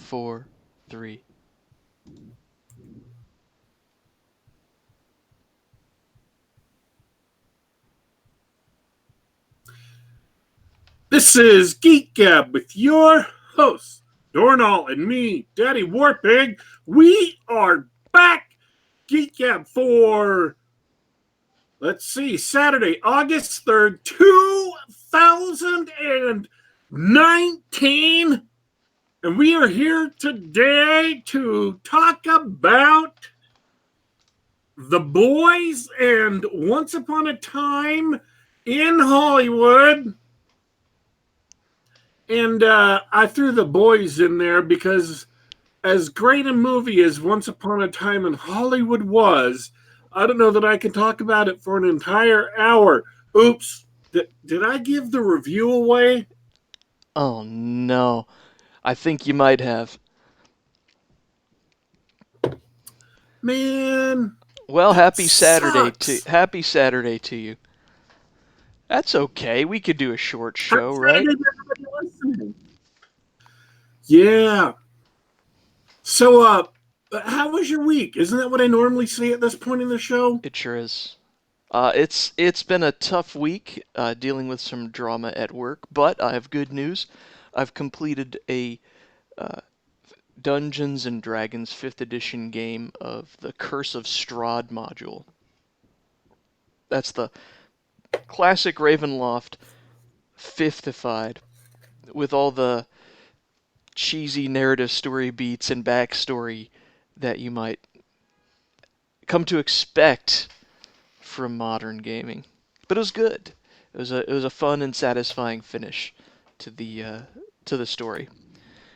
4, 3. This is Geek Gab with your host, Dornall, and me, Daddy Warpig. We are back, Geek Gab, for, let's see, Saturday, August 3rd, 2019. And we are here today to talk about The Boys and Once Upon a Time in Hollywood. And I threw The Boys in there because, as great a movie as Once Upon a Time in Hollywood was, I don't know that I can talk about it for an entire hour. Oops. Did I give the review away? Oh no. I think you might have. Man, Well, that sucks. happy Saturday to you. That's okay. We could do a short Happy show, right? Saturday to everybody listening. Yeah. So, how was your week? Isn't that what I normally say at this point in the show? It sure is. It's been a tough week dealing with some drama at work, but I have good news. I've completed a uh, Dungeons and Dragons 5th edition game of the Curse of Strahd module. That's the classic Ravenloft 5thified with all the cheesy narrative story beats and backstory that you might come to expect from modern gaming. But it was good. It was a fun and satisfying finish to the story.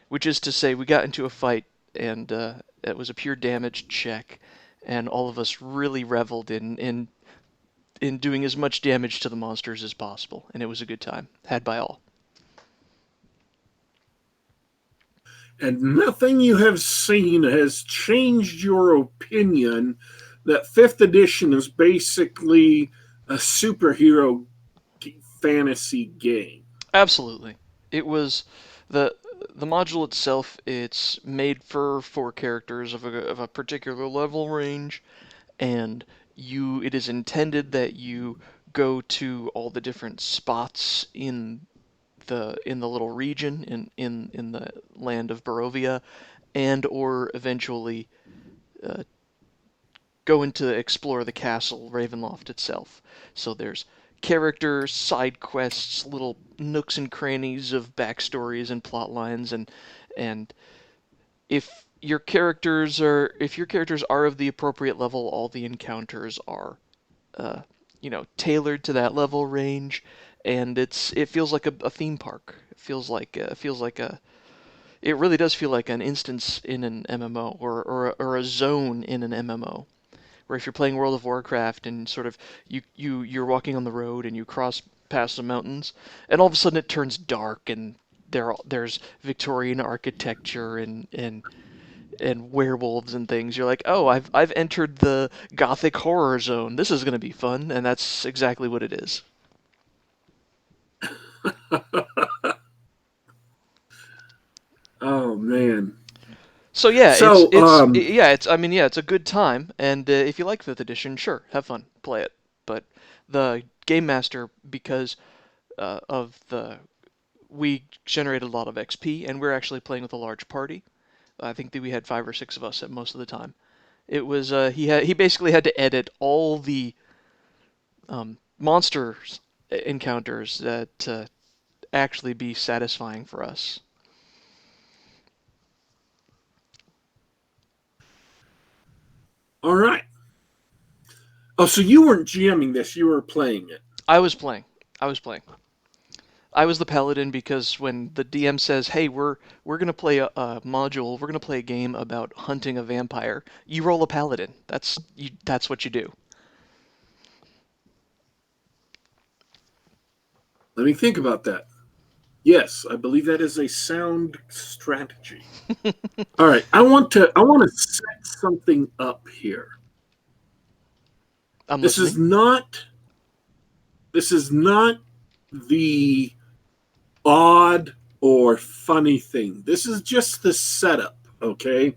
Which is to say, we got into a fight and it was a pure damage check, and all of us really reveled in doing as much damage to the monsters as possible, and it was a good time had by all. And nothing you have seen has changed your opinion that fifth edition is basically a superhero fantasy game. Absolutely, it was the the module itself. It's made for 4 characters of a particular level range, and it is intended that you go to all the different spots in the little region in the land of Barovia, and or eventually uh, go into explore the castle Ravenloft itself. So there's characters, side quests, little nooks and crannies of backstories and plot lines, and if your characters are of the appropriate level, all the encounters are uh, tailored to that level range, and it feels like a theme park. It really does feel like an instance in an MMO, or a zone in an MMO. Where if you're playing World of Warcraft and sort of you're walking on the road and you cross past some mountains, and all of a sudden it turns dark, and there's Victorian architecture and werewolves and things. You're like, oh, I've entered the gothic horror zone. This is going to be fun, and that's exactly what it is. Oh man. So yeah, So it's a good time, and if you like 5th edition, sure, have fun, play it. But the game master, because of the we generated a lot of XP, and we're actually playing with a large party. I think that we had 5 or 6 of us at most of the time. It was he basically had to edit all the monsters encounters that actually be satisfying for us. all right. Oh, so you weren't GMing this; you were playing it. I was playing. I was playing. I was the paladin because when the DM says, "Hey, we're gonna play a module, we're gonna play a game about hunting a vampire," you roll a paladin. That's what you do. Let me think about that. Yes, I believe that is a sound strategy. All right, I want to set something up here. I'm This is listening. not this is not the odd or funny thing. This is just the setup, okay?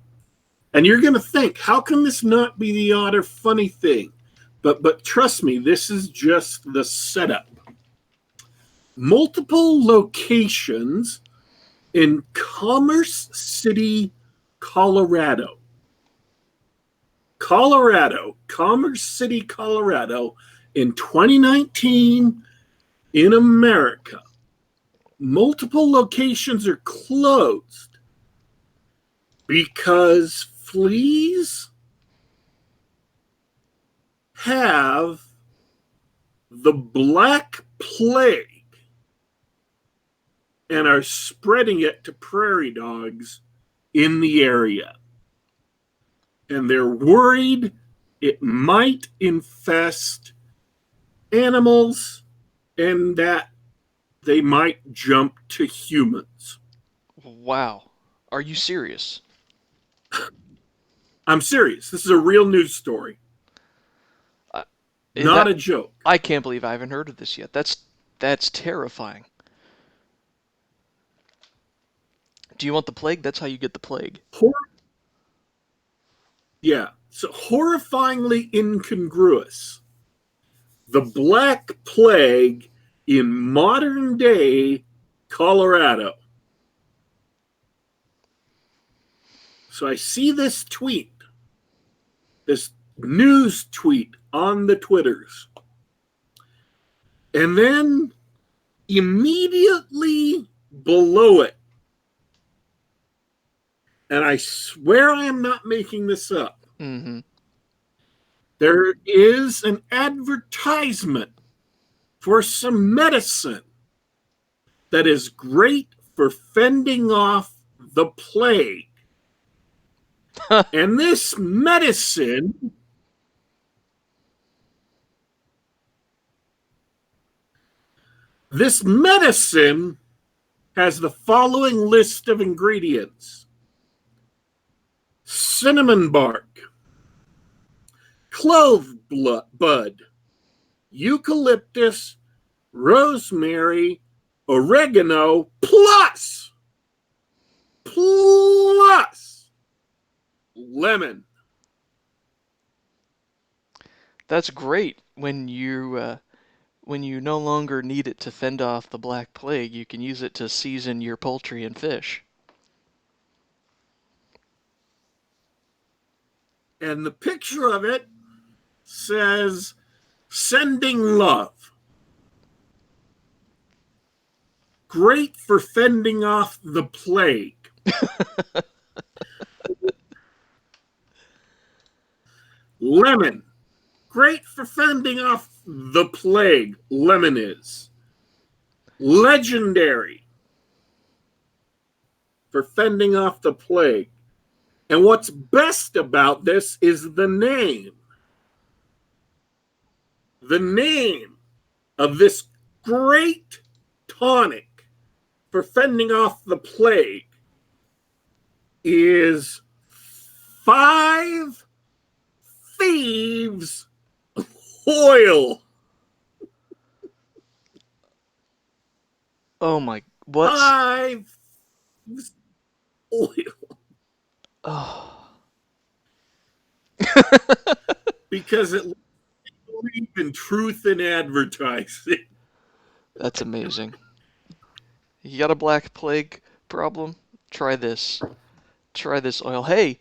And you're going to think, how can this not be the odd or funny thing? But trust me, this is just the setup. Multiple locations in Commerce City, Colorado. Commerce City, Colorado in 2019 in America. Multiple locations are closed because fleas have the Black Plague and are spreading it to prairie dogs in the area. And they're worried it might infest animals and that they might jump to humans. Wow. Are you serious? I'm serious. This is a real news story, Uh, not that a joke. I can't believe I haven't heard of this yet. That's terrifying. Do you want the plague? That's how you get the plague. Yeah, so horrifyingly incongruous. The Black Plague in modern day Colorado. So I see this tweet, this news tweet on the Twitters. And then immediately below it, and I swear I am not making this up, Mm-hmm. there is an advertisement for some medicine that is great for fending off the plague. And this medicine has the following list of ingredients: cinnamon bark, clove bud, eucalyptus, rosemary, oregano, plus lemon. That's great when you no longer need it to fend off the Black Plague. You can use it to season your poultry and fish. And the picture of it says, sending love. Great for fending off the plague. Lemon. Great for fending off the plague. Lemon is. Legendary for fending off the plague. And what's best about this is the name. The name of this great tonic for fending off the plague is Five Thieves Oil. Oh my, what's Five Oil. oh. Because it believes in truth in advertising. That's amazing. You got a Black Plague problem? Try this. Try this oil. Hey,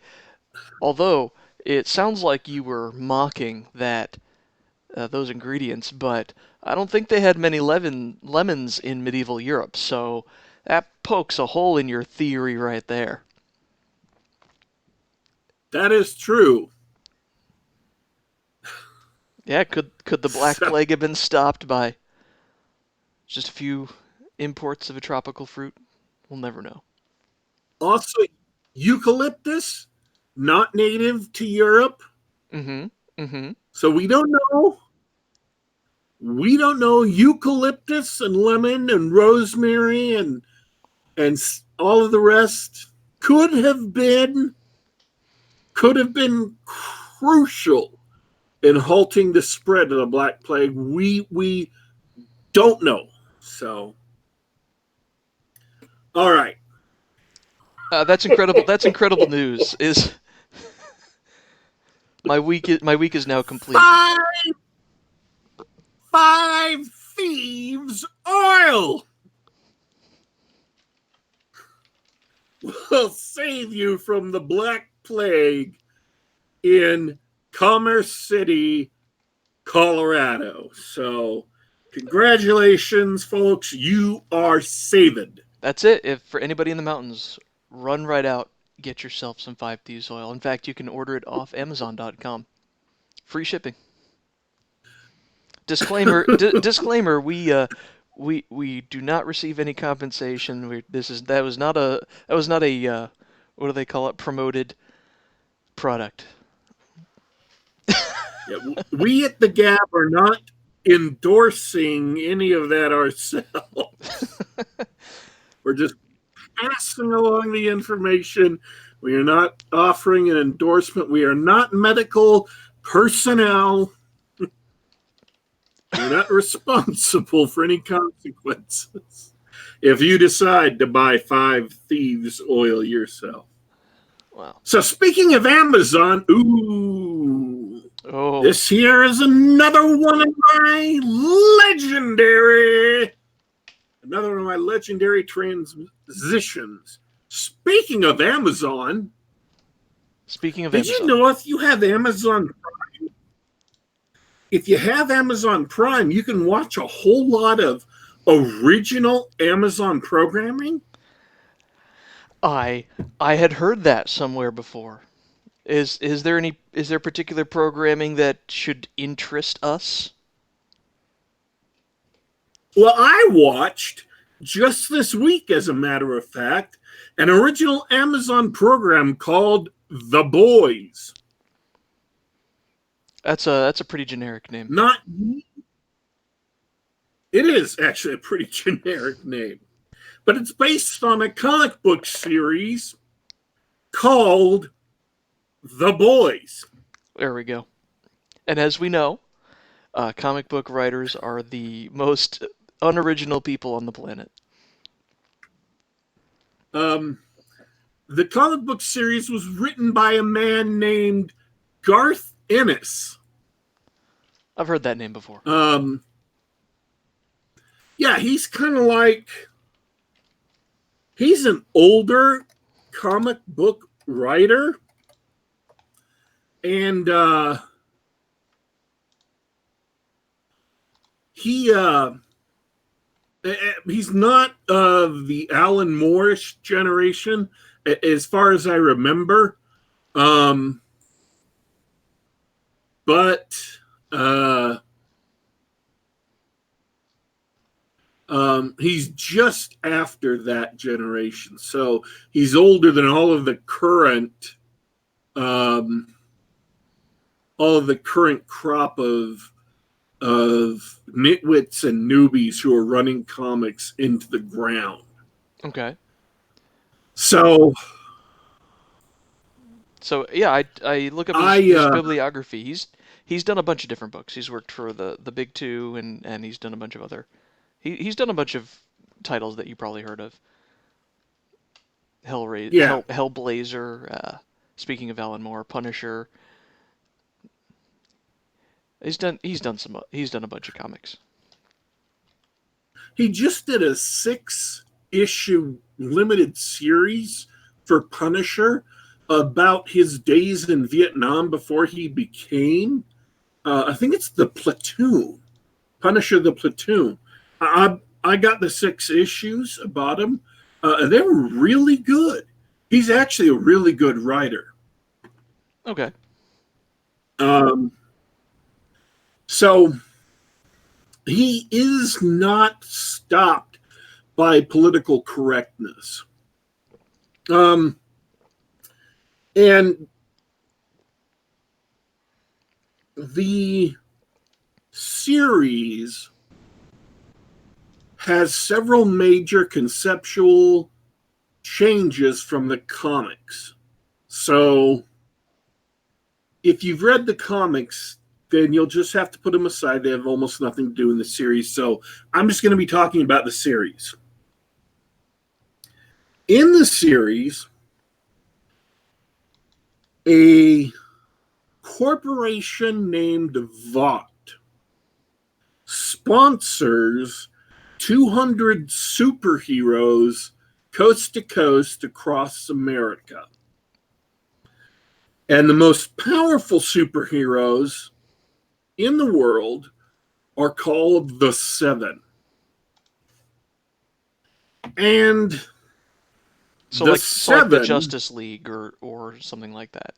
although it sounds like you were mocking that those ingredients, but I don't think they had many lemons in medieval Europe, so that pokes a hole in your theory right there. That is true. Yeah, could the Black So, Plague have been stopped by just a few imports of a tropical fruit? We'll never know. also, eucalyptus, not native to Europe. Mm-hmm. Mm-hmm. So we don't know. We don't know eucalyptus and lemon and rosemary and all of the rest could have been crucial in halting the spread of the Black Plague. We don't know. So All right. That's incredible. That's incredible news. Is my week is now complete. Five, five thieves oil will save you from the Black Plague in Commerce City, Colorado. So, congratulations, folks. You are saved. That's it. If for anybody in the mountains, run right out, get yourself some Five Thieves oil. In fact, you can order it off Amazon.com. Free shipping. Disclaimer. Disclaimer. We do not receive any compensation. That was not a what do they call it, promoted product. Yeah, we at the Gab are not endorsing any of that ourselves. We're just passing along the information. We are not offering an endorsement. We are not medical personnel. We're not responsible for any consequences if you decide to buy Five Thieves oil yourself. Wow. So speaking of Amazon, ooh, Oh. this here is another one of my legendary transitions. Speaking of Amazon, Speaking of did you Amazon. know if you have Amazon Prime, you can watch a whole lot of original Amazon programming? I I had heard that somewhere before. Is there particular programming that should interest us? Well, I watched just this week, as a matter of fact, an original Amazon program called The Boys. That's a pretty generic name. Not It is actually a pretty generic name, but it's based on a comic book series called The Boys. There we go. And as we know, comic book writers are the most unoriginal people on the planet. The comic book series was written by a man named Garth Ennis. I've heard that name before. Yeah, he's kind of like, he's an older comic book writer, and he's not of the Alan Moore-ish generation, as far as I remember. But he's just after that generation, so he's older than all of the current crop of nitwits and newbies who are running comics into the ground. Okay. So yeah, I look up his bibliography. He's done a bunch of different books. He's worked for the big two, and he's done a bunch of other. He's done a bunch of titles that you probably heard of. Hellblazer. Speaking of Alan Moore, Punisher. He's done a bunch of comics. He just did a 6-issue limited series for Punisher about his days in Vietnam before he became, I think it's the Platoon, Punisher the Platoon. I got the 6 issues about him. They were really good. He's actually a really good writer. Okay. So he is not stopped by political correctness. And the series has several major conceptual changes from the comics. So if you've read the comics, then you'll just have to put them aside. They have almost nothing to do in the series. So I'm just going to be talking about the series. In the series, a corporation named Vought sponsors 200 superheroes coast to coast across America. And the most powerful superheroes in the world are called the Seven. And So the like the Seven, Justice League or something like that.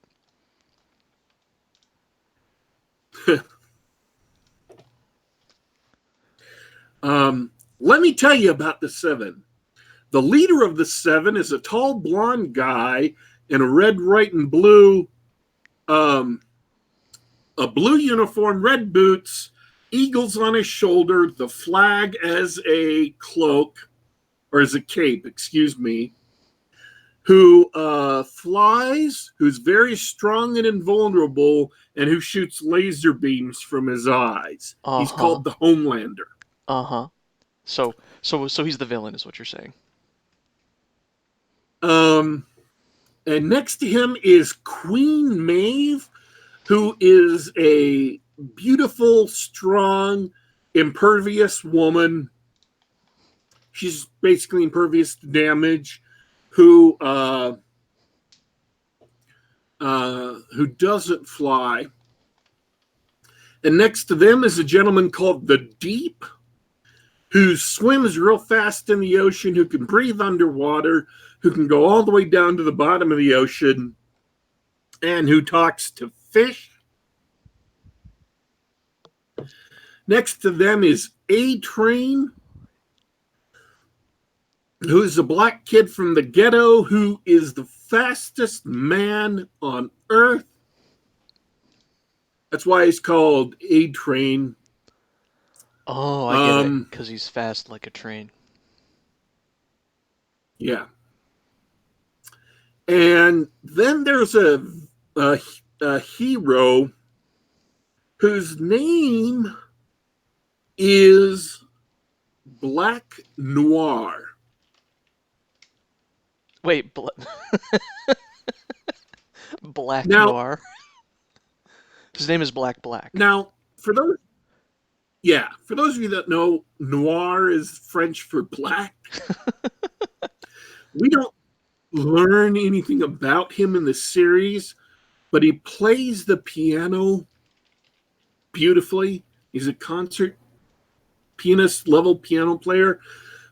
let me tell you about the Seven. The leader of the Seven is a tall blonde guy in a red, white, and blue, um, a blue uniform, red boots, eagles on his shoulder, the flag as a cloak, or as a cape, excuse me, who flies, who's very strong and invulnerable, and who shoots laser beams from his eyes. Uh He's huh. called the Homelander. Uh huh. So he's the villain, is what you're saying. Um, and next to him is Queen Maeve, who is a beautiful, strong, impervious woman. She's basically impervious to damage, who who doesn't fly. And next to them is a gentleman called the Deep, who swims real fast in the ocean, who can breathe underwater, who can go all the way down to the bottom of the ocean, and who talks to fish. Next to them is A Train, who's a black kid from the ghetto who is the fastest man on earth. That's why he's called A Train. Oh, I get it. Um, Because he's fast like a train. yeah. And then there's a, a hero whose name is Black Noir. Wait, Black Now, Noir. His name is Black Black. now for those for those of you that know, noir is French for black. We don't learn anything about him in the series, but he plays the piano beautifully. He's a concert pianist level piano player,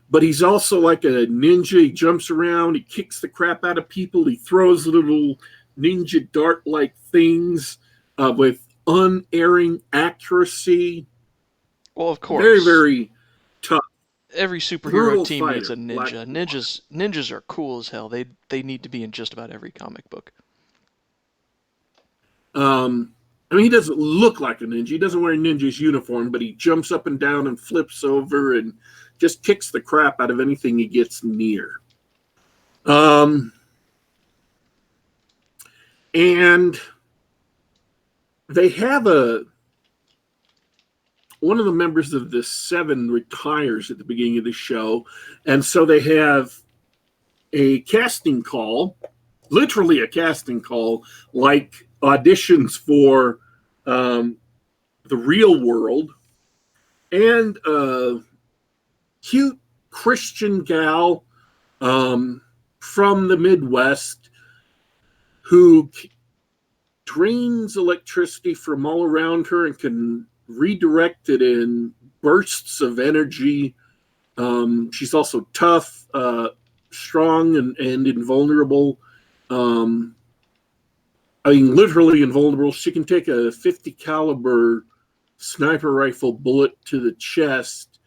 but he's also like a ninja. He jumps around, he kicks the crap out of people, he throws little ninja dart like things with unerring accuracy. Well, of Very, course. very tough, Every superhero brutal team needs a fighter, Black ninja. Noir. Ninjas are cool as hell. They need to be in just about every comic book. I mean, he doesn't look like a ninja. He doesn't wear a ninja's uniform, but he jumps up and down and flips over and just kicks the crap out of anything he gets near. Um, and they have one of the members of the Seven retires at the beginning of the show, and so they have a casting call, literally a casting call, like auditions for the real world, and a cute Christian gal from the Midwest who drains electricity from all around her and can redirect it in bursts of energy. She's also tough, strong, and invulnerable. Um, I mean, literally invulnerable. She can take a 50 caliber sniper rifle bullet to the chest.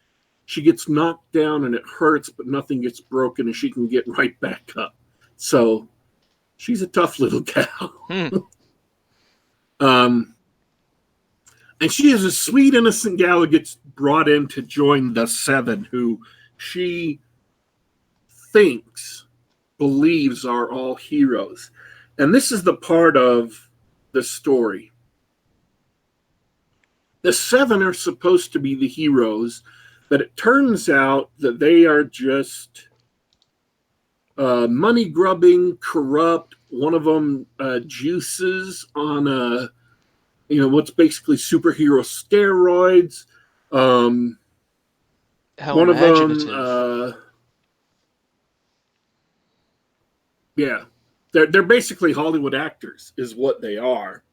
She gets knocked down and it hurts, but nothing gets broken, and she can get right back up. So she's a tough little gal. Hmm. Um, and she is a sweet, innocent gal who gets brought in to join the Seven, who she thinks, believes are all heroes. And this is the part of the story. The Seven are supposed to be the heroes, but it turns out that they are just money grubbing, corrupt. One of them juices on what's basically superhero steroids. Um, How one of them, imaginative. yeah, they're basically Hollywood actors, is what they are.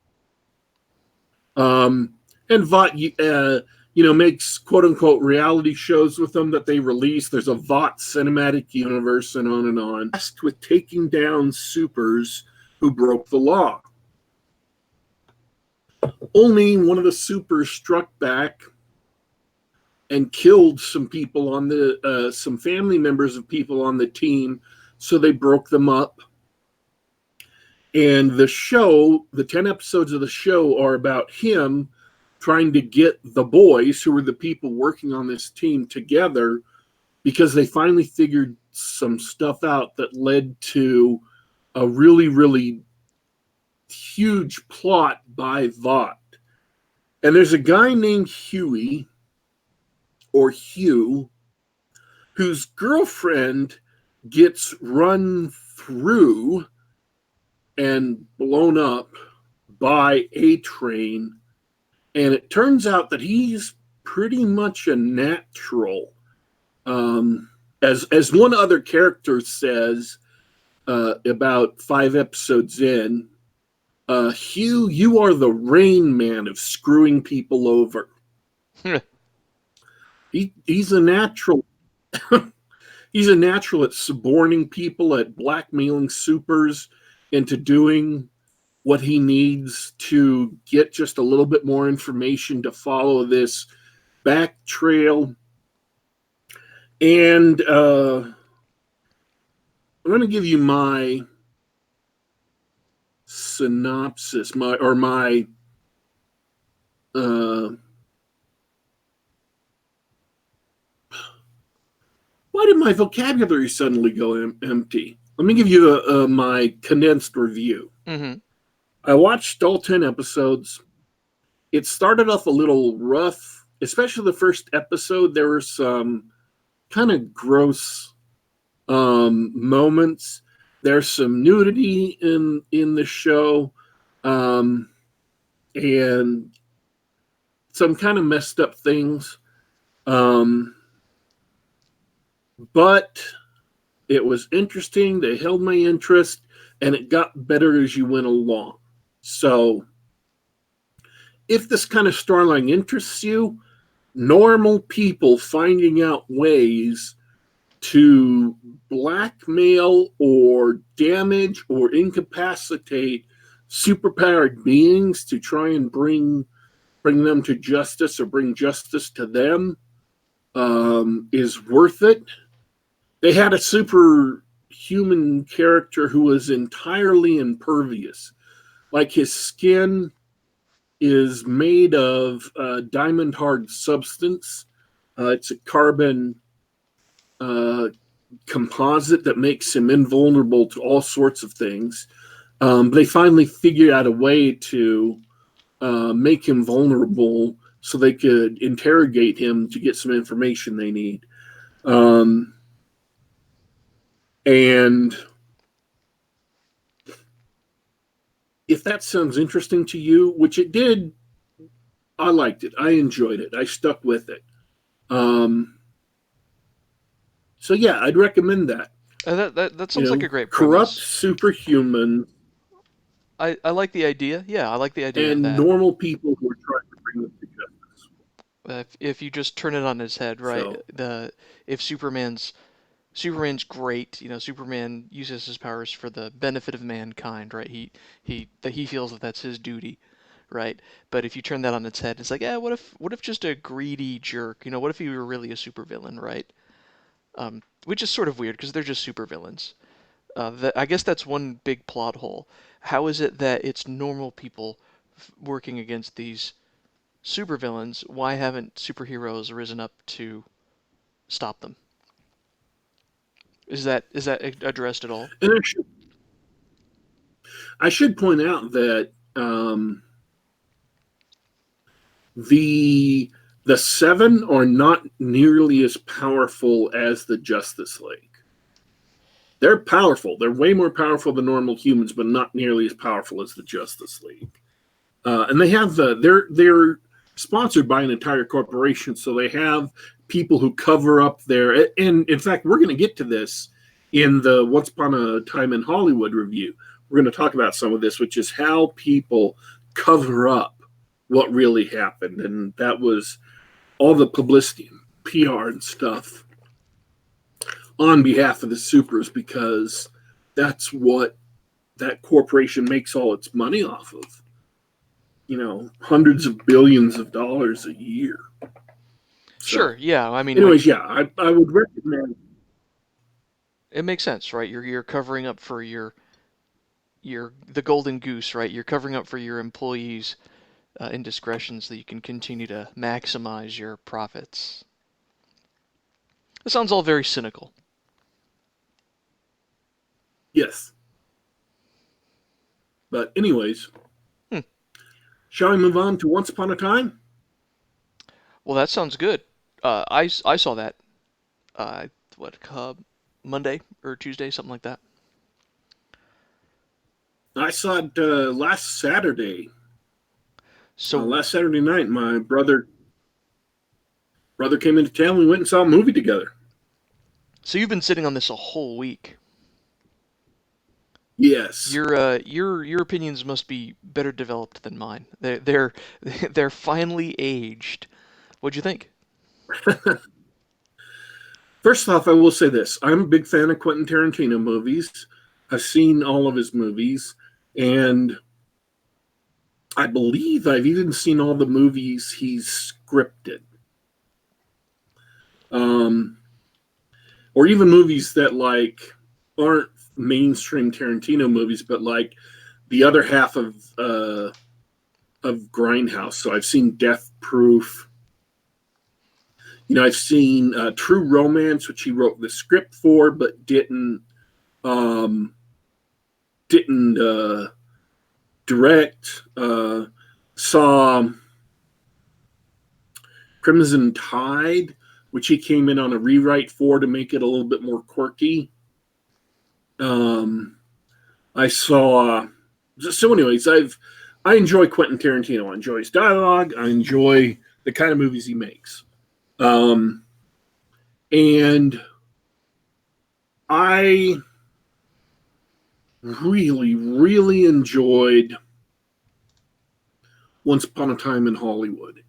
Um, and Vought, makes quote unquote reality shows with them that they release. There's a Vought cinematic universe and on and on. Tasked with taking down supers who broke the law. Only one of the supers struck back and killed some people on some family members of people on the team, so they broke them up. And the 10 episodes of the show are about him trying to get the boys, who were the people working on this team, together because they finally figured some stuff out that led to a really, really huge plot by Vought. And there's a guy named Huey, or Hugh, whose girlfriend gets run through and blown up by a train. And it turns out that he's pretty much a natural. As one other character says about 5 episodes in, Hugh, you are the Rain Man of screwing people over. He's a natural. He's a natural at suborning people, at blackmailing supers into doing what he needs to get just a little bit more information to follow this back trail. And I'm going to give you my synopsis, my why did my vocabulary suddenly go empty? Let me give you my condensed review. Mm-hmm. I watched all 10 episodes. It started off a little rough, especially the first episode. There were some kind of gross moments. There's some nudity in the show, and some kind of messed up things. But it was interesting. They held my interest, and it got better as you went along. So, if this kind of storyline interests you, normal people finding out ways to blackmail or damage or incapacitate superpowered beings to try and bring them to justice or bring justice to them is worth it. They had a superhuman character who was entirely impervious. Like his skin is made of diamond hard substance. It's a carbon composite that makes him invulnerable to all sorts of things. They finally figured out a way to make him vulnerable so they could interrogate him to get some information they need. And if that sounds interesting to you, which it did, I liked it. I enjoyed it. I stuck with it. So yeah, I'd recommend that. That sounds like a great Corrupt premise. superhuman I like the idea. Yeah, I like the idea of and that. normal people who are trying to bring them to justice. If you just turn it on his head, right? So If Superman's great, Superman uses his powers for the benefit of mankind, right? He feels that that's his duty, right? But if you turn that on its head, it's like, yeah, what if just a greedy jerk, what if he were really a supervillain, right? Which is sort of weird because they're just supervillains. I guess that's one big plot hole. How is it that it's normal people working against these supervillains? Why haven't superheroes risen up to stop them? Is that addressed at all? and I should point out that the the seven are not nearly as powerful as the Justice League. They're powerful. They're way more powerful than normal humans, but not nearly as powerful as the Justice League. And they have they're sponsored by an entire corporation, so they have people who cover up their. And in fact, we're going to get to this in the Once Upon a Time in Hollywood review. We're going to talk about some of this, which is how people cover up what really happened, and that was all the publicity and PR and stuff on behalf of the supers because that's what that corporation makes all its money off of. Hundreds of billions of dollars a year. Sure, So, yeah. I mean, anyways, yeah, I would recommend. it makes sense, right? You're covering up for your the golden goose, right? You're covering up for your employees' indiscretions so that you can continue to maximize your profits. It sounds all very cynical. Yes, but anyways, Hmm. shall we move on to Once Upon a Time? Well, that sounds good. I saw that. What Monday or Tuesday, something like that. I saw it last Saturday. So Last Saturday night, my brother came into town. We went and saw a movie together. so you've been sitting on this a whole week. Yes. Your opinions must be better developed than mine. They're finally aged. What'd you think? First off, I will say this: I'm a big fan of Quentin Tarantino movies. I've seen all of his movies, and I believe I've even seen all the movies he's scripted, um, or even movies that aren't mainstream Tarantino movies, but like the other half of Grindhouse. So I've seen Death Proof. I've seen True Romance, which he wrote the script for, but um, didn't direct. Saw Crimson Tide, which he came in on a rewrite for to make it a little bit more quirky. Um, I saw. So, anyways, I enjoy Quentin Tarantino. I enjoy his dialogue. I enjoy the kind of movies he makes. Um, and I really, really enjoyed Once Upon a Time in Hollywood.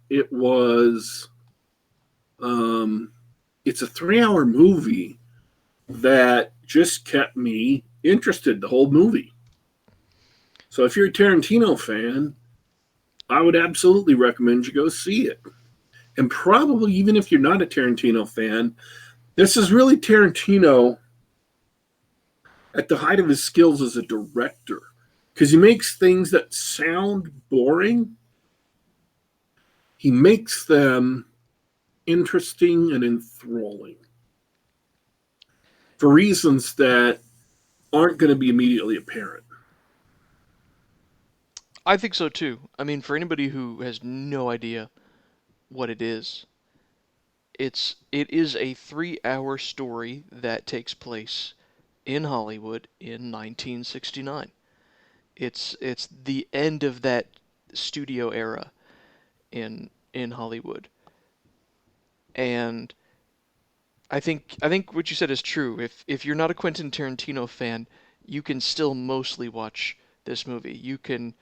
It's a 3 hour movie that just kept me interested the whole movie. So if you're a Tarantino fan, I would absolutely recommend you go see it. And probably even if you're not a Tarantino fan, this is really Tarantino at the height of his skills as a director because he makes things that sound boring, he makes them interesting and enthralling for reasons that aren't going to be immediately apparent. I think so too. I mean, for anybody who has no idea what it is a 3 hour story that takes place in Hollywood in 1969. It's the end of that studio era in Hollywood. And I think what you said is true. If you're not a Quentin Tarantino fan, you can still mostly watch this movie. You can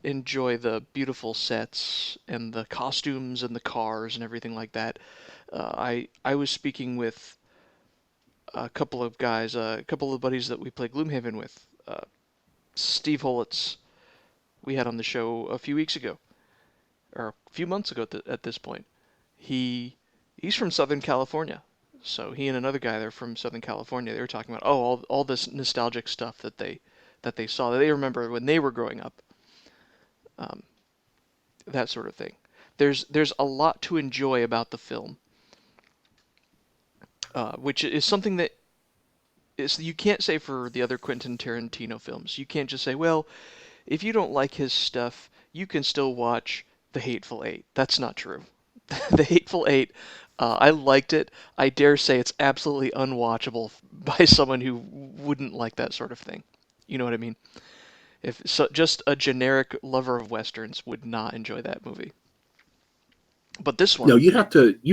enjoy the beautiful sets and the costumes and the cars and everything like that. I was speaking with a couple of guys, a couple of buddies that we play Gloomhaven with. Steve Holitz, we had on the show a few weeks ago, or a few months ago at this point. He he's from Southern California, so he and another guy they're from Southern California. They were talking about all this nostalgic stuff that they saw that they remember when they were growing up, um, that sort of thing. There's a lot to enjoy about the film, which is something that is you can't say for the other Quentin Tarantino films. You can't just say, well, if you don't like his stuff, you can still watch The Hateful Eight. That's not true. The Hateful Eight, I liked it. I dare say it's absolutely unwatchable by someone who wouldn't like that sort of thing. You know what I mean? If so, just a generic lover of westerns would not enjoy that movie. But this No, one, you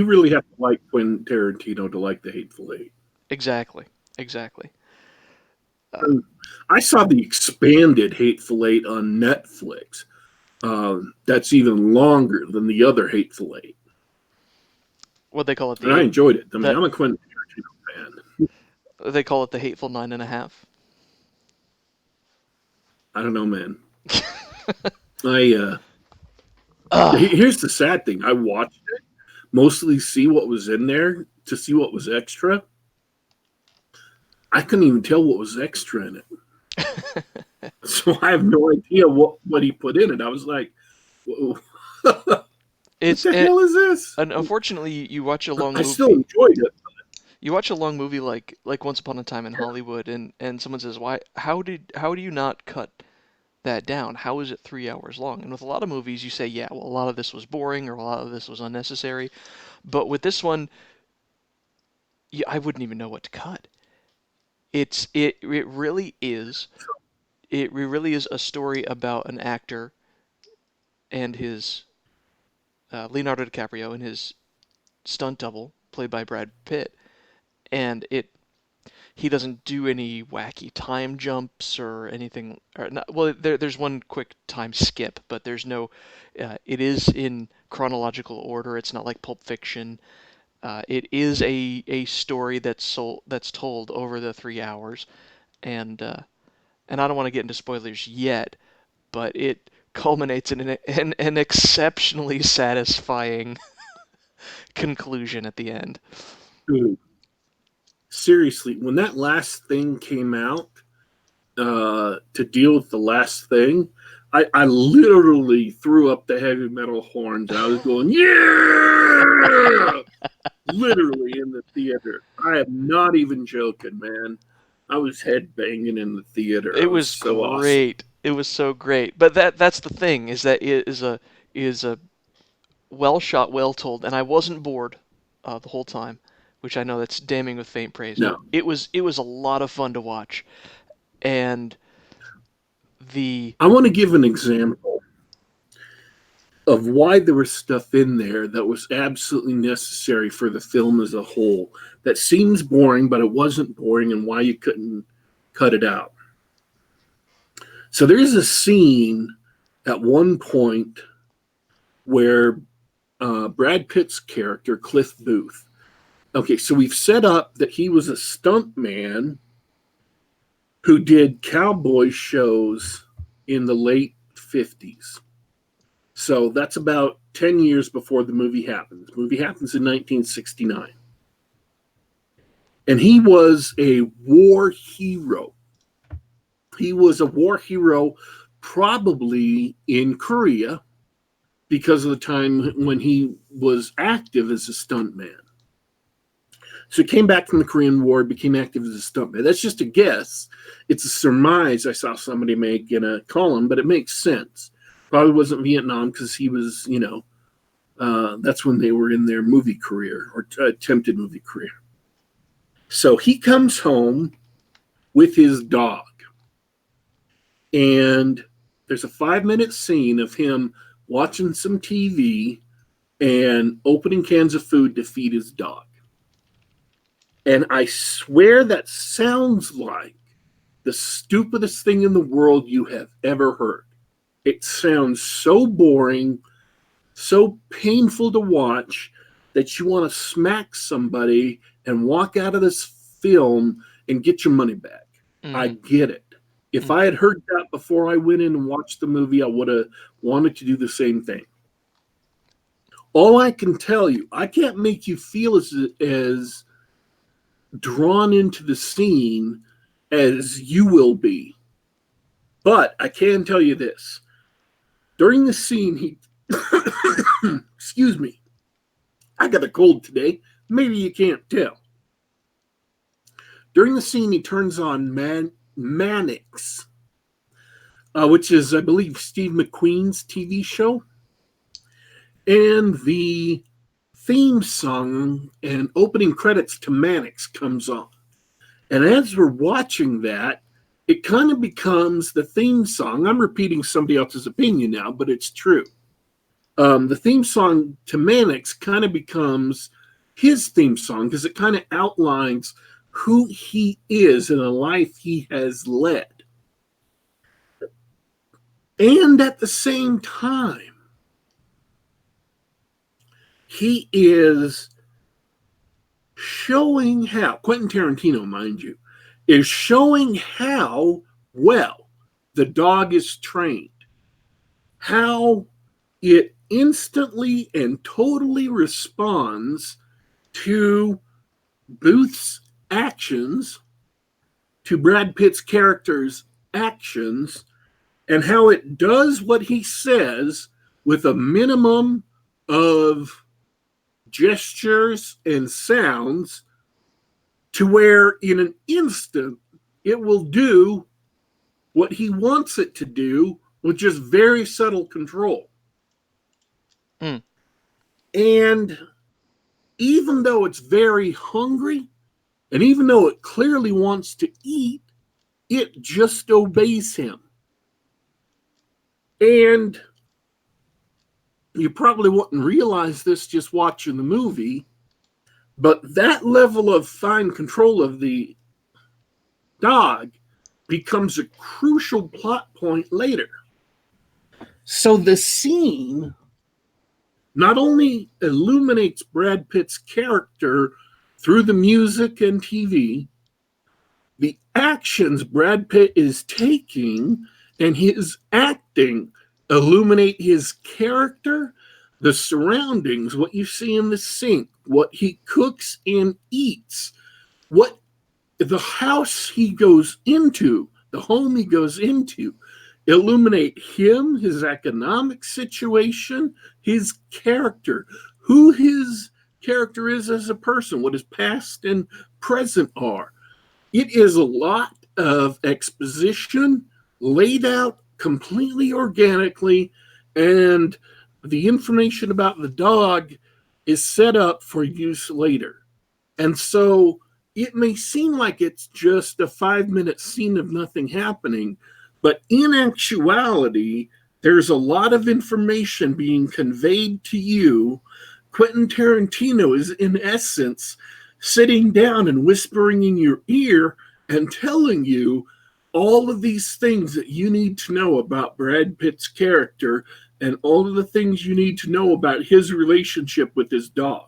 really have to like Quentin Tarantino to like The Hateful Eight. exactly, exactly. Uh, Um, I saw the expanded Hateful Eight on Netflix. That's even longer than the other Hateful Eight, what they call it, and I enjoyed it. I mean, that I'm a Quentin Tarantino fan. they call it the Hateful Nine and a Half. I don't know, man. I Ah, here's the sad thing. I watched it mostly see what was in there to see what was extra. I couldn't even tell what was extra in it, so I have no idea what he put in it. I was like, "Whoa, what it's the hell is this?" and unfortunately you watch a long I still movie. enjoyed it. You watch a long movie like Once Upon a Time in Hollywood, and someone says, "Why? How do you not cut that down? How is it 3 hours long?" And with a lot of movies, you say, "Yeah, well, a lot of this was boring or a lot of this was unnecessary." But with this one, I wouldn't even know what to cut. It really is a story about an actor and his Leonardo DiCaprio and his stunt double played by Brad Pitt, and it he doesn't do any wacky time jumps or anything. Or not, well, there's one quick time skip, but there's no. It is in chronological order. It's not like Pulp Fiction. It is a story that's told over the 3 hours, and and I don't want to get into spoilers yet, but it culminates in an exceptionally satisfying conclusion at the end. Dude, seriously, when that last thing came out to deal with the last thing, I literally threw up the heavy metal horns and I was going, yeah! Literally in the theater. I am not even joking, man. I was head banging in the theater. It I was was so awesome. great. It was so great. But that's the thing is that it is a well shot, well told, and I wasn't bored the whole time, which I know that's damning with faint praise, No, but it was a lot of fun to watch. And the I want to give an example of why there was stuff in there that was absolutely necessary for the film as a whole that seems boring, but it wasn't boring, and why you couldn't cut it out. So there's a scene at one point where Brad Pitt's character, Cliff Booth. Okay, so we've set up that he was a stunt man who did cowboy shows in the late 50s. So that's about 10 years before the movie happens. The movie happens in 1969. And he was a war hero. He was a war hero probably in Korea because of the time when he was active as a stuntman. So he came back from the Korean War, became active as a stuntman. That's just a guess. It's a surmise I saw somebody make in a column, but it makes sense. Probably wasn't Vietnam because he was, that's when they were in their movie career or attempted movie career. So he comes home with his dog, and there's a 5-minute scene of him watching some TV and opening cans of food to feed his dog. And I swear that sounds like the stupidest thing in the world you have ever heard. It sounds so boring, so painful to watch that you want to smack somebody and walk out of this film and get your money back. I mm, get it. If mm, I had heard that before I went in and watched the movie, I would have wanted to do the same thing. All I can tell you, I can't make you feel as drawn into the scene as you will be. But I can tell you this. During the scene, he, excuse me, I got a cold today. Maybe you can't tell. During the scene, he turns on Mannix, which is, I believe, Steve McQueen's TV show. And the theme song and opening credits to Mannix comes on. And as we're watching that, it kind of becomes the theme song. I'm repeating somebody else's opinion now, but it's true. The theme song to Mannix kind of becomes his theme song because it kind of outlines who he is and a life he has led. And at the same time, he is showing how, Quentin Tarantino, mind you, is showing how well the dog is trained, how it instantly and totally responds to Booth's actions, to Brad Pitt's character's actions, and how it does what he says with a minimum of gestures and sounds to where in an instant it will do what he wants it to do with just very subtle control. Mm. And even though it's very hungry, and even though it clearly wants to eat, it just obeys him. And you probably wouldn't realize this just watching the movie, but that level of fine control of the dog becomes a crucial plot point later. So the scene not only illuminates Brad Pitt's character through the music and TV, the actions Brad Pitt is taking and his acting illuminate his character, the surroundings, what you see in the sink, what he cooks and eats, what the house he goes into, the home he goes into, illuminate him, his economic situation, his character, who his character is as a person, what his past and present are. It is a lot of exposition laid out completely organically, and the information about the dog is set up for use later. And so it may seem like it's just a 5-minute scene of nothing happening, but in actuality, there's a lot of information being conveyed to you. Quentin Tarantino is, in essence, sitting down and whispering in your ear and telling you all of these things that you need to know about Brad Pitt's character and all of the things you need to know about his relationship with his dog.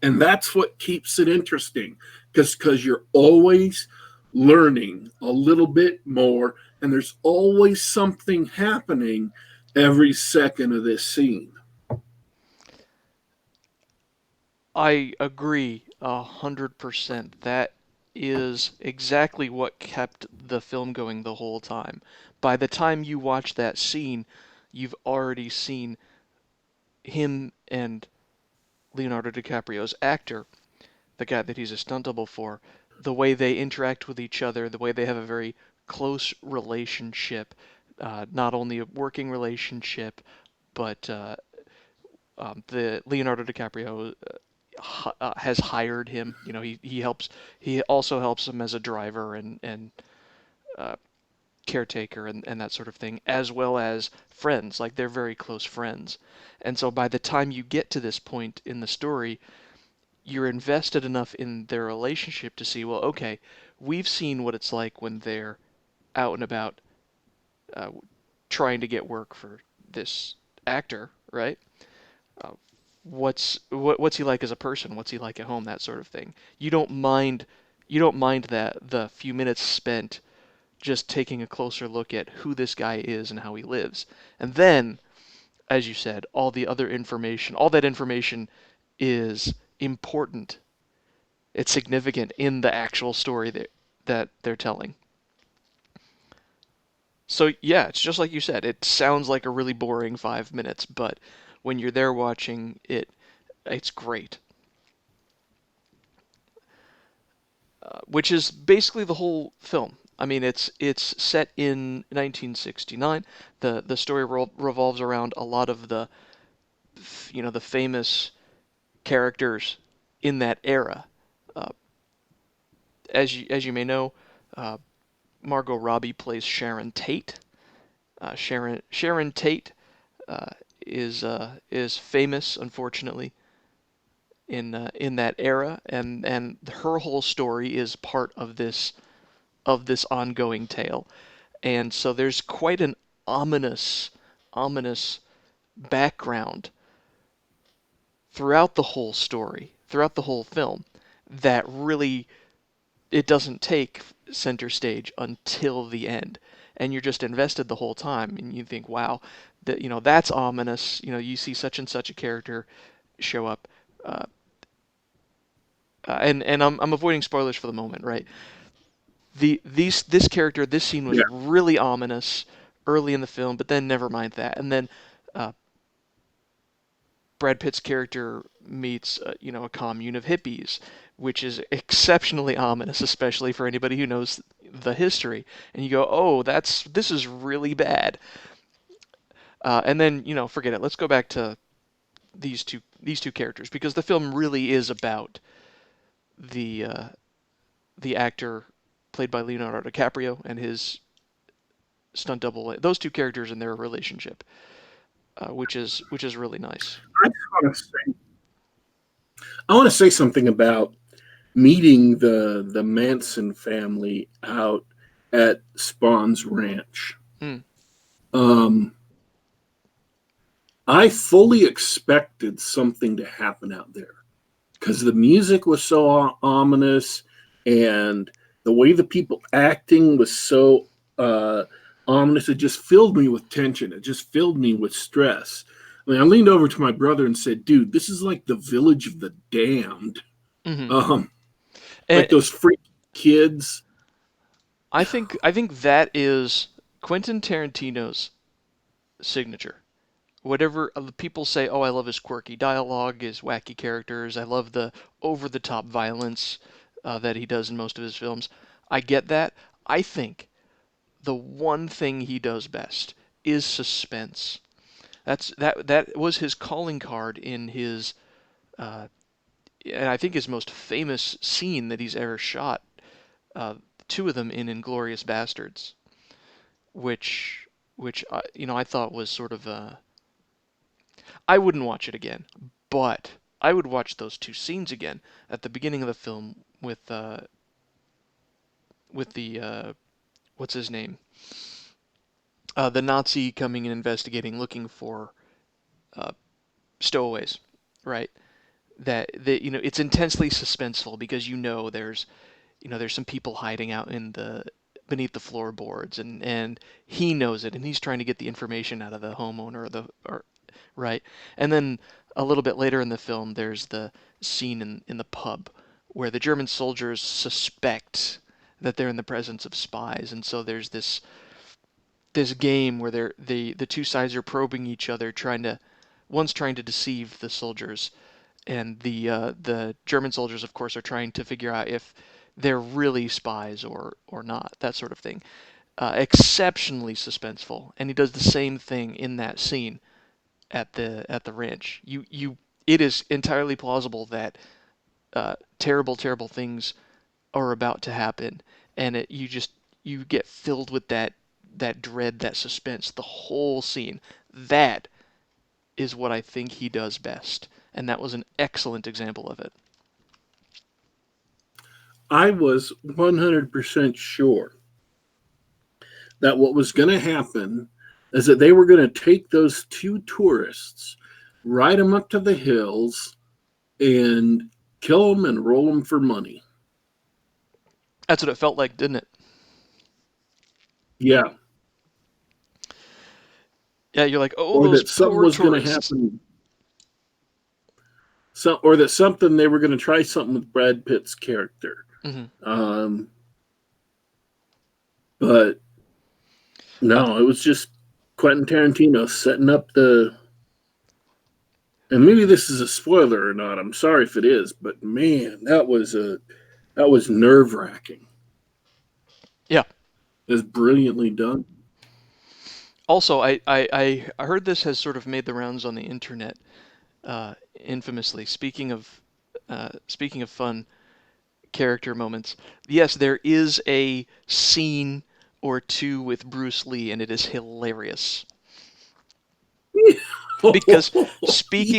And that's what keeps it interesting because you're always learning a little bit more, and there's always something happening every second of this scene. I agree 100%. That is exactly what kept the film going the whole time. By the time you watch that scene, you've already seen him and Leonardo DiCaprio's actor, the guy that he's a stunt double for, the way they interact with each other, the way they have a very close relationship, not only a working relationship, but the Leonardo DiCaprio has hired him. You know, he helps. He also helps him as a driver and uh, caretaker and that sort of thing, as well as friends. Like they're very close friends. And so by the time you get to this point in the story, you're invested enough in their relationship to see, well, okay, we've seen what it's like when they're out and about uh, trying to get work for this actor, right? Uh, what's he like as a person? What's he like at home? That sort of thing. You don't mind that the few minutes spent just taking a closer look at who this guy is and how he lives, and then, as you said, all that information is important. It's significant in the actual story that they're telling. So yeah, it's just like you said. It sounds like a really boring 5 minutes, but when you're there watching it, it's great. Which is basically the whole film. I mean, it's set in 1969. The story revolves around a lot of the the famous characters in that era. Uh, as you may know, uh, Margot Robbie plays Sharon Tate. Sharon Tate uh, is famous, unfortunately, in that era, and her whole story is part of this ongoing tale. And so there's quite an ominous background throughout the whole story, throughout the whole film, that really it doesn't take center stage until the end, and you're just invested the whole time, and you think, wow, that's ominous. You see such and such a character show up, uh, and I'm avoiding spoilers for the moment, right? This character, this scene was Yeah. really ominous early in the film, but then never mind that, and then uh, Brad Pitt's character meets, a commune of hippies, which is exceptionally ominous, especially for anybody who knows the history. And you go, oh, this is really bad. And then forget it. Let's go back to these two characters because the film really is about the uh, the actor played by Leonardo DiCaprio and his stunt double. Those two characters and their relationship, which is really nice. I just want to say, I want to say something about meeting the Manson family out at Spawn's Ranch. Mm, Um, I fully expected something to happen out there because the music was so ominous and the way the people acting was so ominous. It just filled me with tension. It just filled me with stress. I mean, I leaned over to my brother and said, "Dude, this is like the Village of the Damned." hmm Um, And like those freak kids. I think that is Quentin Tarantino's signature. Whatever people say, oh, I love his quirky dialogue, his wacky characters, I love the over the top violence that he does in most of his films. I get that. I think the one thing he does best is suspense. That was his calling card in his uh, and I think his most famous scene that he's ever shot. Uh, two of them in Inglorious Bastards, which I thought was sort of a I wouldn't watch it again, but I would watch those two scenes again at the beginning of the film with the what's his name, the Nazi coming and investigating, looking for uh, stowaways, right? That it's intensely suspenseful because there's some people hiding out in the beneath the floorboards, and he knows it, and he's trying to get the information out of the homeowner or right? And then a little bit later in the film, there's the scene in the pub where the German soldiers suspect that they're in the presence of spies, and so there's this game where the two sides are probing each other, one's trying to deceive the soldiers, and the German soldiers, of course, are trying to figure out if they're really spies or not, that sort of thing. Exceptionally suspenseful, and he does the same thing in that scene at the ranch. It is entirely plausible that terrible things are about to happen, and you get filled with that dread, that suspense, the whole scene. That is what I think he does best, and that was an excellent example of it. I was 100% sure that what was going to happen is that they were going to take those two tourists, ride them up to the hills, and kill them and roll them for money. That's what it felt like, didn't it? Yeah. Yeah, you're like, oh, Or those that something poor was going to tourists. happen. Or that something they were going to try something with Brad Pitt's character. hmm Um, but Uh, no, it was just Quentin Tarantino setting up the. And maybe this is a spoiler or not. I'm sorry if it is, but man, that was nerve wracking. yeah. It was brilliantly done. Also, I heard this has sort of made the rounds on the internet. infamously. Speaking of fun character moments, yes, there is a scene or two with Bruce Lee, and it is hilarious. Because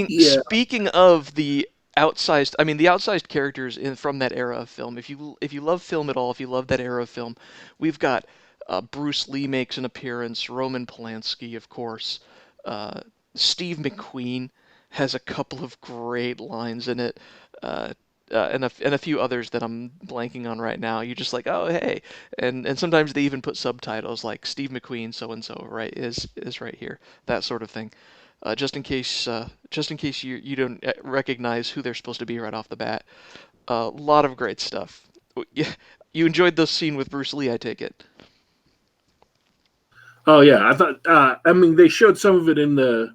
Yeah. speaking of the outsized, I mean the outsized characters from that era of film. If you love film at all, if you love that era of film, we've got Bruce Lee makes an appearance, Roman Polanski, of course, uh, Steve McQueen has a couple of great lines in it. Uh, and a few others that I'm blanking on right now. You're just like, oh hey, and sometimes they even put subtitles like Steve McQueen, so and so, right, is right here, that sort of thing, just in case you don't recognize who they're supposed to be right off the bat. A lot of great stuff. Yeah, you enjoyed the scene with Bruce Lee, I take it. Oh yeah, I thought. I mean, they showed some of it in the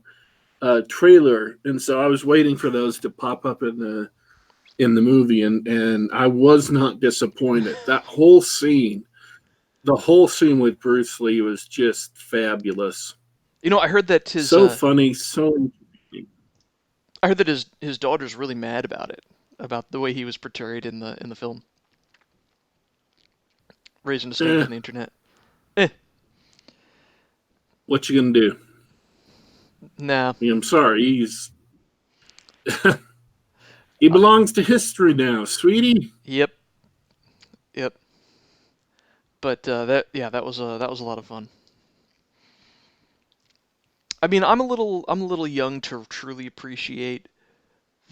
trailer, and so I was waiting for those to pop up in the movie, and I was not disappointed. That whole scene, the whole scene with Bruce Lee was just fabulous. You know, So funny, so interesting. I heard that his daughter's really mad about it, about the way he was portrayed in the film. Raising a snake Eh, on the internet. Eh, what you gonna do? nah. I mean, I'm sorry, he belongs to history now, sweetie. Yep, yep. But that yeah, that was a lot of fun. I mean, I'm a little young to truly appreciate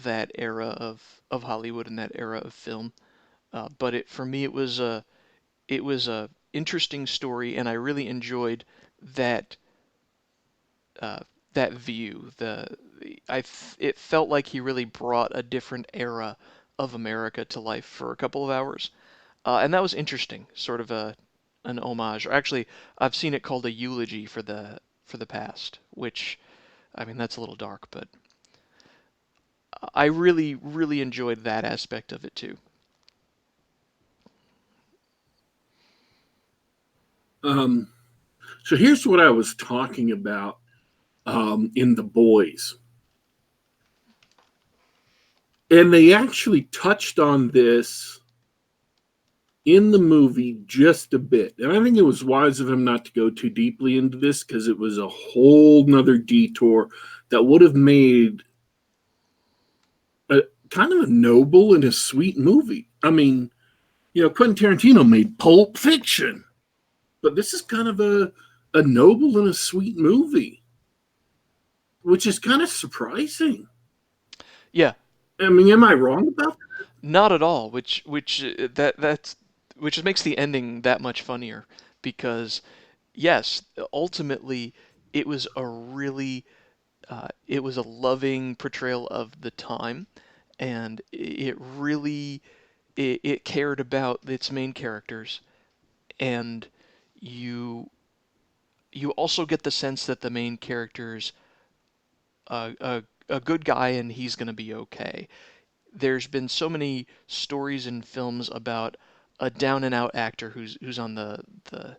that era of Hollywood and that era of film. But for me it was a interesting story, and I really enjoyed that uh, that view. It felt like he really brought a different era of America to life for a couple of hours, and that was interesting. Sort of a an homage, or actually, I've seen it called a eulogy for the past, which I mean that's a little dark, but I really enjoyed that aspect of it too. Um, so here's what I was talking about in The Boys, and they actually touched on this in the movie just a bit. And I think it was wise of him not to go too deeply into this because it was a whole nother detour that would have made a kind of a noble and a sweet movie. I mean, Quentin Tarantino made Pulp Fiction, but this is kind of a noble and a sweet movie, which is kind of surprising. Yeah, I mean, am I wrong about that? not at all. Which makes the ending that much funnier because yes, ultimately it was a really it was a loving portrayal of the time, and it really it cared about its main characters, and you you also get the sense that the main character's a good guy and he's gonna be okay. There's been so many stories and films about a down and out actor who's on the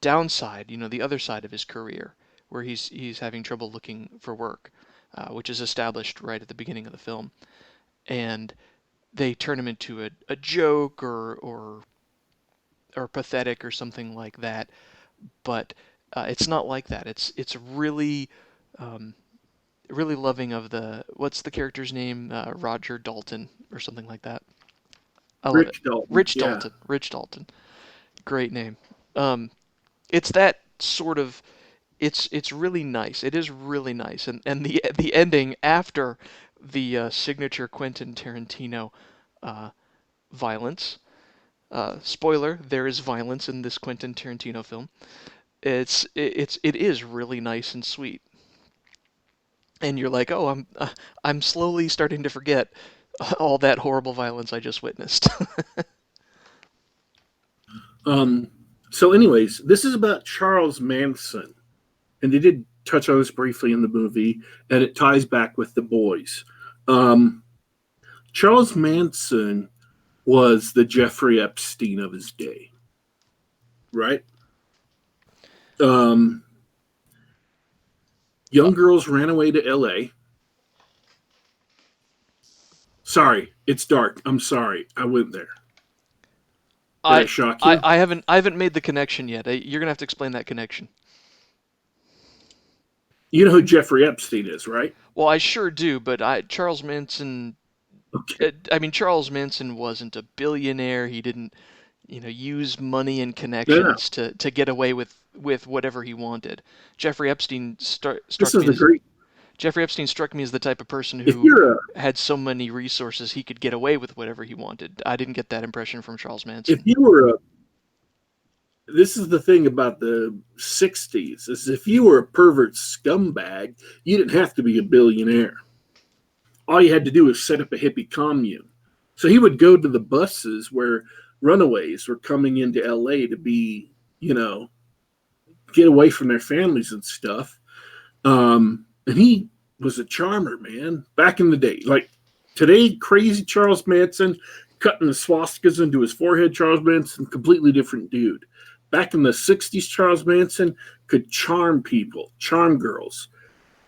downside, you know, the other side of his career, where he's having trouble looking for work, which is established right at the beginning of the film, and they turn him into a joke or pathetic or something like that. But it's not like that. It's really um, really loving of the what's the character's name, Roger Dalton or something like that. I love it. Rich Dalton, yeah. Rich Dalton, great name. Um, it's that sort of it's really nice. It is really nice, and the ending after the signature Quentin Tarantino uh, violence. Spoiler: there is violence in this Quentin Tarantino film. It is really nice and sweet, and you're like, oh, I'm slowly starting to forget all that horrible violence I just witnessed. Um, so, anyways, this is about Charles Manson, and they did touch on this briefly in the movie, and it ties back with the boys. Um, Charles Manson was the Jeffrey Epstein of his day, right? Um, Uh, young girls ran away to LA, Sorry, it's dark. I'm sorry. I went there. Did I I, shock I you? I haven't made the connection yet. You're gonna have to explain that connection. You know who Jeffrey Epstein is, right? Well, I sure do, but Charles Manson. Okay. I mean, Charles Manson wasn't a billionaire. He didn't, use money and No, no. connections to get away with whatever he wanted. Jeffrey Epstein This struck is me a as great. Jeffrey Epstein struck me as the type of person If who you're a, had so many resources he could get away with whatever he wanted. I didn't get that impression from Charles if Manson. you were a, this is the thing about the '60s: is if you were a pervert scumbag, you didn't have to be a billionaire. All you had to do was set up a hippie commune. So he would go to the buses where runaways were coming into LA to be, get away from their families and stuff. And he was a charmer, man, back in the day. Like today, crazy Charles Manson cutting the swastikas into his forehead, Charles Manson, completely different dude. Back in the '60s, Charles Manson could charm people, charm girls.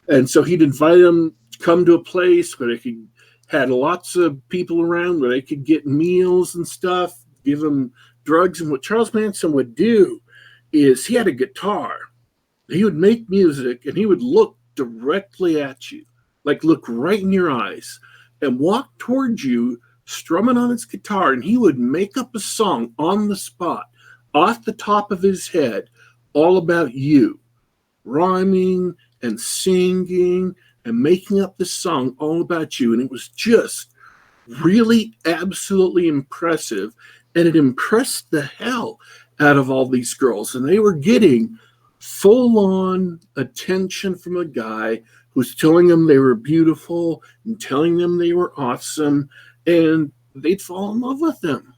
And so he'd invite them to come to a place where they could had lots of people around where they could get meals and stuff, give them drugs. And what Charles Manson would do is he had a guitar. He would make music and he would look directly at you, like look right in your eyes and walk towards you, strumming on his guitar. And he would make up a song on the spot, off the top of his head, all about you, rhyming and singing and making up this song all about you. And it was just really absolutely impressive. And it impressed the hell out of all these girls. And they were getting full on attention from a guy who's telling them they were beautiful and telling them they were awesome. And they'd fall in love with them.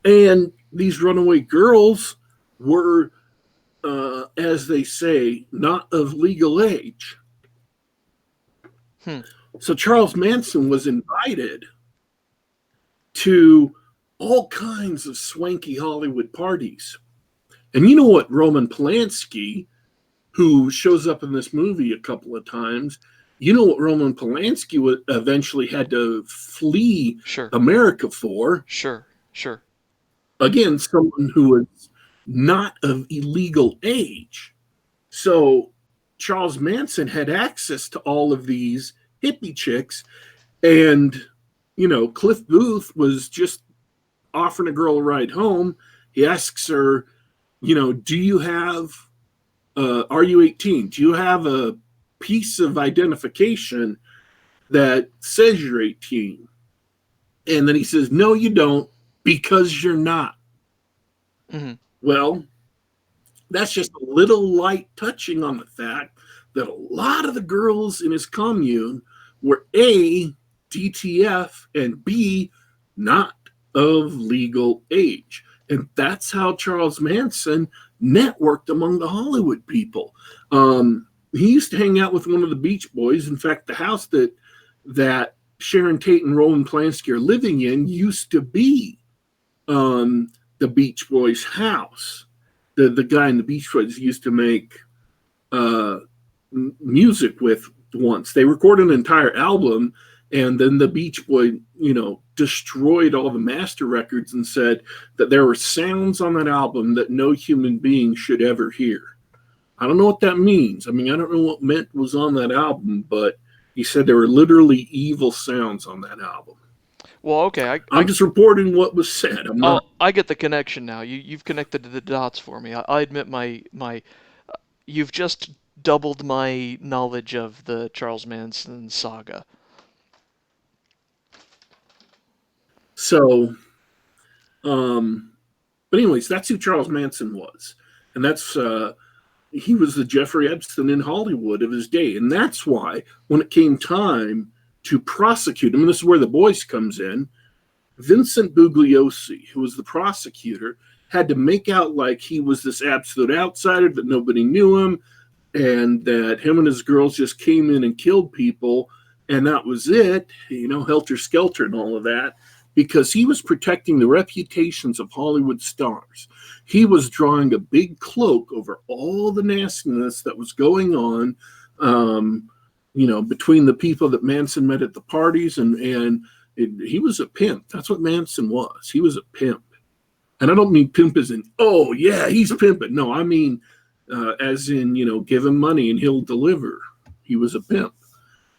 And these runaway girls were, as they say, not of legal age. Hmm. So Charles Manson was invited to all kinds of swanky Hollywood parties. And you know what Roman Polanski, who shows up in this movie a couple of times, you know what Roman Polanski eventually had to flee Sure. America for? Sure. Sure. Again, someone who was not of illegal age. So Charles Manson had access to all of these hippie chicks. And, Cliff Booth was just offering a girl a ride home. He asks her, do you have, are you 18? Do you have a piece of identification that says you're 18? And then he says, no, you don't, because you're not. Mm-hmm. Well, that's just a little light touching on the fact that a lot of the girls in his commune were A, DTF, and B, not of legal age. And that's how Charles Manson networked among the Hollywood people. He used to hang out with one of the Beach Boys. In fact, the house that Sharon Tate and Roman Polanski are living in used to be the Beach Boys' house. The guy in the Beach Boys used to make uh, music with once. They recorded an entire album, and then the Beach Boy, destroyed all the master records and said that there were sounds on that album that no human being should ever hear. I don't know what that means. I mean, I don't know what meant was on that album, but he said there were literally evil sounds on that album. Well, okay. I'm just reporting what was said. I'm Oh, not. I get the connection now. You've connected the dots for me. I admit my you've just doubled my knowledge of the Charles Manson saga. So, um, but anyways, that's who Charles Manson was, and that's he was the Jeffrey Epstein in Hollywood of his day, and that's why when it came time to prosecute him, and this is where the boys comes in, Vincent Bugliosi, who was the prosecutor, had to make out like he was this absolute outsider, that nobody knew him, and that him and his girls just came in and killed people, and that was it, helter skelter and all of that, because he was protecting the reputations of Hollywood stars. He was drawing a big cloak over all the nastiness that was going on. between the people that Manson met at the parties, he was a pimp. That's what Manson was. He was a pimp. And I don't mean pimp as in, oh, yeah, he's pimping. No, I mean as in, give him money and he'll deliver. He was a pimp.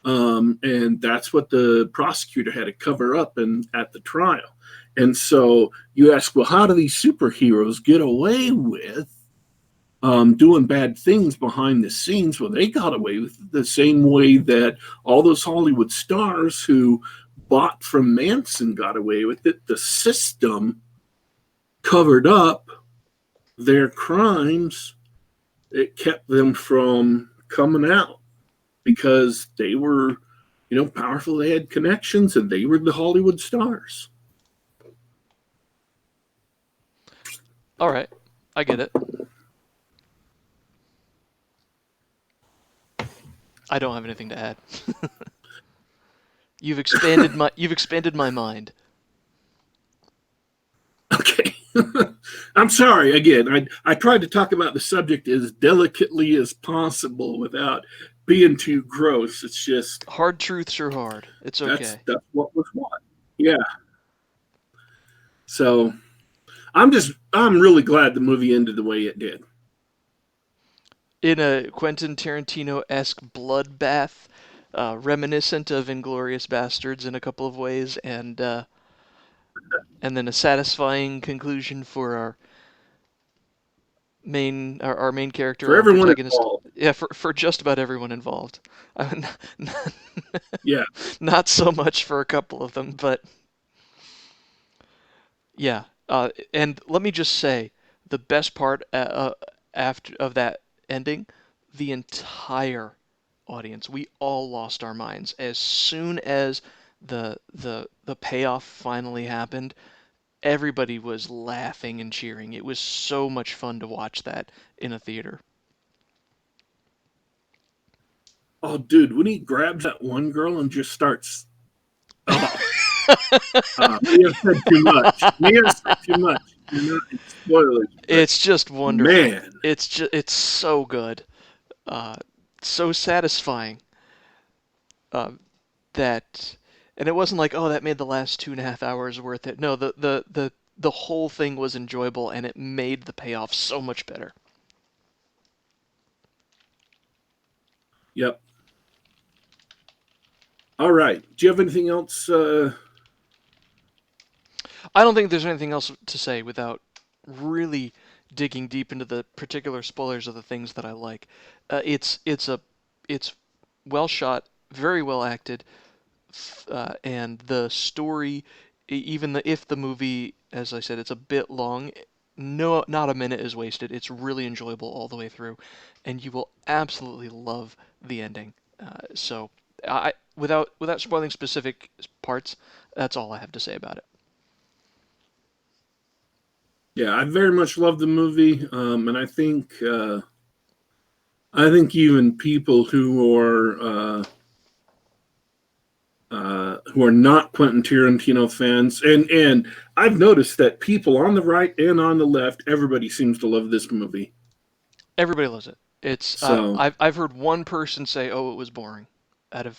And that's what the prosecutor had to cover up at the trial. And so you ask, well, how do these superheroes get away with doing bad things behind the scenes? Well, they got away with it the same way that all those Hollywood stars who bought from Manson got away with it. The system covered up their crimes. It kept them from coming out because they were, powerful. They had connections and they were the Hollywood stars. All right. I get it. I don't have anything to add. You've expanded my mind. Okay. I'm sorry. Again, I tried to talk about the subject as delicately as possible without being too gross. It's just hard truths are hard. It's okay. That's what was what. Yeah. So I'm really glad the movie ended the way it did. In a Quentin Tarantino-esque bloodbath, reminiscent of Inglourious Bastards in a couple of ways, and then a satisfying conclusion for our main character, for our everyone protagonist. Involved. Yeah, for just about everyone involved. Yeah. Not so much for a couple of them, but yeah. And let me just say, the best part after of that ending, the entire audience, we all lost our minds as soon as the payoff finally happened. Everybody was laughing and cheering. It was so much fun to watch that in a theater. Oh, dude, when he grabs that one girl and just starts. Oh. May have said too much. Spoilers. It's just wonderful. Man. It's so good. So satisfying. That, and it wasn't like, oh, that made the last 2.5 hours worth it. No, the whole thing was enjoyable, and it made the payoff so much better. Yep. All right. Do you have anything else? I don't think there's anything else to say without really digging deep into the particular spoilers of the things that I like. It's well shot, very well acted, and the story, even if the movie, as I said, it's a bit long, no, not a minute is wasted. It's really enjoyable all the way through, and you will absolutely love the ending. So, without spoiling specific parts, that's all I have to say about it. Yeah, I very much love the movie, and I think even people who are not Quentin Tarantino fans, and I've noticed that people on the right and on the left, everybody seems to love this movie. Everybody loves it. It's so I've heard one person say, "Oh, it was boring," out of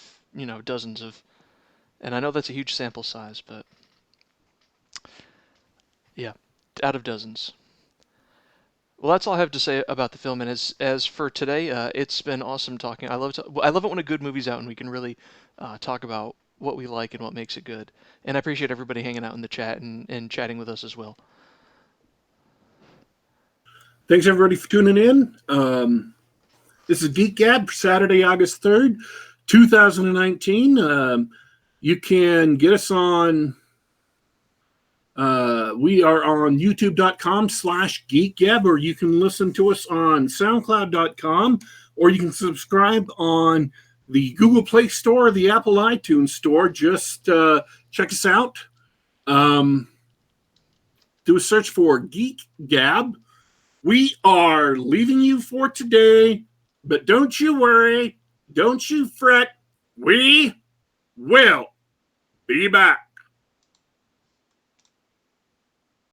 dozens of, and I know that's a huge sample size, but yeah, out of dozens. Well, that's all I have to say about the film. And as for today, it's been awesome talking. I love it when a good movie's out and we can really talk about what we like and what makes it good. And I appreciate everybody hanging out in the chat and chatting with us as well. Thanks everybody for tuning in. This is Geek Gab, Saturday, August 3rd, 2019. You can get us on. We are on youtube.com/geekgab, or you can listen to us on soundcloud.com, or you can subscribe on the Google Play Store, the Apple iTunes Store. Just check us out. Do a search for Geek Gab. We are leaving you for today, but don't you worry. Don't you fret. We will be back.